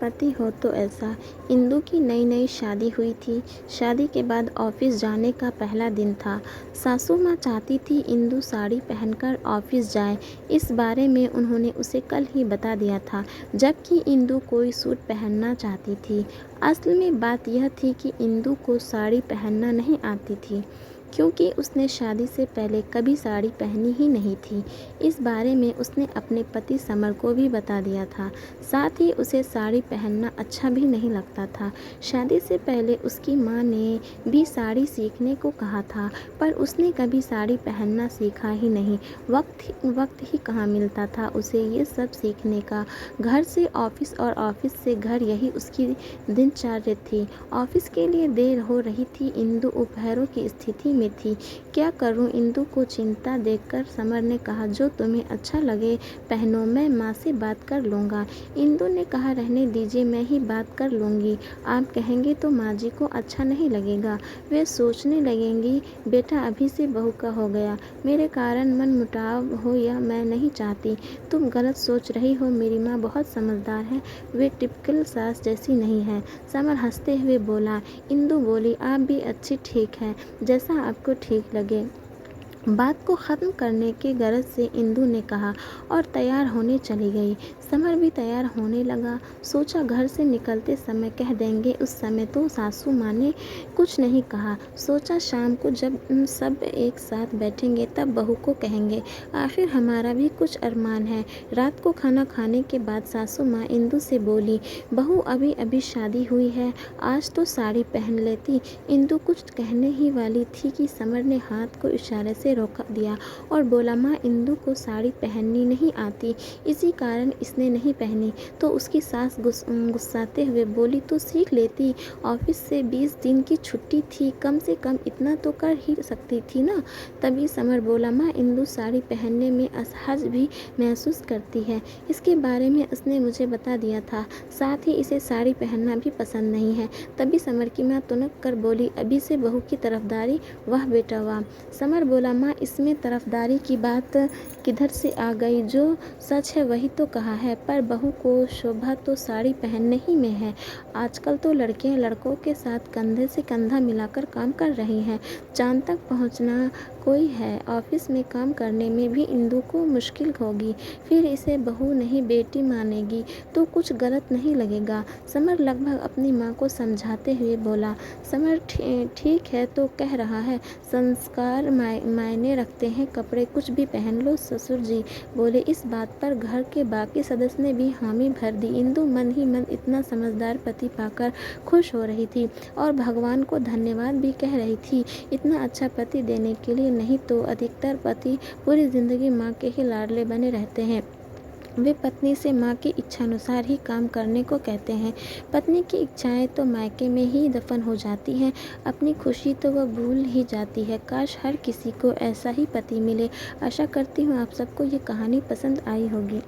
पति हो तो ऐसा। इंदु की नई नई शादी हुई थी। शादी के बाद ऑफिस जाने का पहला दिन था। सासू माँ चाहती थी इंदु साड़ी पहनकर ऑफिस जाए। इस बारे में उन्होंने उसे कल ही बता दिया था, जबकि इंदु कोई सूट पहनना चाहती थी। असल में बात यह थी कि इंदु को साड़ी पहनना नहीं आती थी, क्योंकि उसने शादी से पहले कभी साड़ी पहनी ही नहीं थी। इस बारे में उसने अपने पति समर को भी बता दिया था। साथ ही उसे साड़ी पहनना अच्छा भी नहीं लगता था। शादी से पहले उसकी माँ ने भी साड़ी सीखने को कहा था, पर उसने कभी साड़ी पहनना सीखा ही नहीं। वक्त ही कहाँ मिलता था उसे ये सब सीखने का। घर से ऑफिस और ऑफिस से घर, यही उसकी दिनचर्या थी। ऑफिस के लिए देर हो रही थी। इंदु उपहारों की स्थिति में थी। क्या करूं? इंदु को चिंता देखकर समर ने कहा, जो तुम्हें अच्छा लगे पहनो, मैं माँ से बात कर लूँगा। इंदु ने कहा, रहने दीजिए, मैं ही बात कर लूँगी। आप कहेंगे तो माँ जी को अच्छा नहीं लगेगा। वे सोचने लगेंगी, बेटा अभी से बहू का हो गया, मेरे कारण मनमुटाव हो, या मैं नहीं चाहती। तुम गलत सोच रही हो, मेरी माँ बहुत समझदार है, वे टिपिकल सास जैसी नहीं है। समर हंसते हुए बोला। इंदु बोली, आप भी अच्छी, ठीक है, जैसा आपको ठीक लगे। बात को ख़त्म करने के गरज से इंदु ने कहा और तैयार होने चली गई। समर भी तैयार होने लगा। सोचा घर से निकलते समय कह देंगे, उस समय तो सासू माँ ने कुछ नहीं कहा। सोचा शाम को जब सब एक साथ बैठेंगे तब बहू को कहेंगे, आखिर हमारा भी कुछ अरमान है। रात को खाना खाने के बाद सासू माँ इंदु से बोली, बहू अभी अभी शादी हुई है, आज तो साड़ी पहन लेती। इंदु कुछ कहने ही वाली थी कि समर ने हाथ को इशारे से रोक दिया और बोला, माँ इंदु को साड़ी पहननी नहीं आती, इसी कारण इसने नहीं पहनी। तो उसकी सास गुस्साते हुए बोली, तो सीख लेती, ऑफिस से 20 दिन की छुट्टी थी, कम से कम इतना तो कर ही सकती थी ना। तभी समर बोला, माँ इंदु साड़ी पहनने में असहज भी महसूस करती है, इसके बारे में उसने मुझे बता दिया था, साथ ही इसे साड़ी पहनना भी पसंद नहीं है। तभी समर की माँ तुनक कर बोली, अभी से बहू की तरफदारी, वाह बेटा वाह। समर बोला, माँ इसमें तरफदारी की बात किधर से आ गई, जो सच है वही तो कहा है, पर बहू को शोभा तो साड़ी पहनने ही में है। आजकल तो लड़कियां लड़कों के साथ कंधे से कंधा मिलाकर काम कर रही हैं, चांद तक पहुंचना कोई है। ऑफिस में काम करने में भी इंदु को मुश्किल होगी, फिर इसे बहू नहीं बेटी मानेगी तो कुछ गलत नहीं लगेगा। समर लगभग अपनी माँ को समझाते हुए बोला। समर ठीक है तो कह रहा है, संस्कार मायने रखते हैं, कपड़े कुछ भी पहन लो। ससुर जी बोले। इस बात पर घर के बाकी सदस्य ने भी हामी भर दी। इंदु मन ही मन इतना समझदार पति पाकर खुश हो रही थी और भगवान को धन्यवाद भी कह रही थी, इतना अच्छा पति देने के लिए। नहीं तो अधिकतर पति पूरी जिंदगी माँ के ही लाडले बने रहते हैं, वे पत्नी से माँ की इच्छानुसार ही काम करने को कहते हैं। पत्नी की इच्छाएं तो मायके में ही दफन हो जाती हैं, अपनी खुशी तो वह भूल ही जाती है। काश हर किसी को ऐसा ही पति मिले। आशा करती हूँ आप सबको ये कहानी पसंद आई होगी।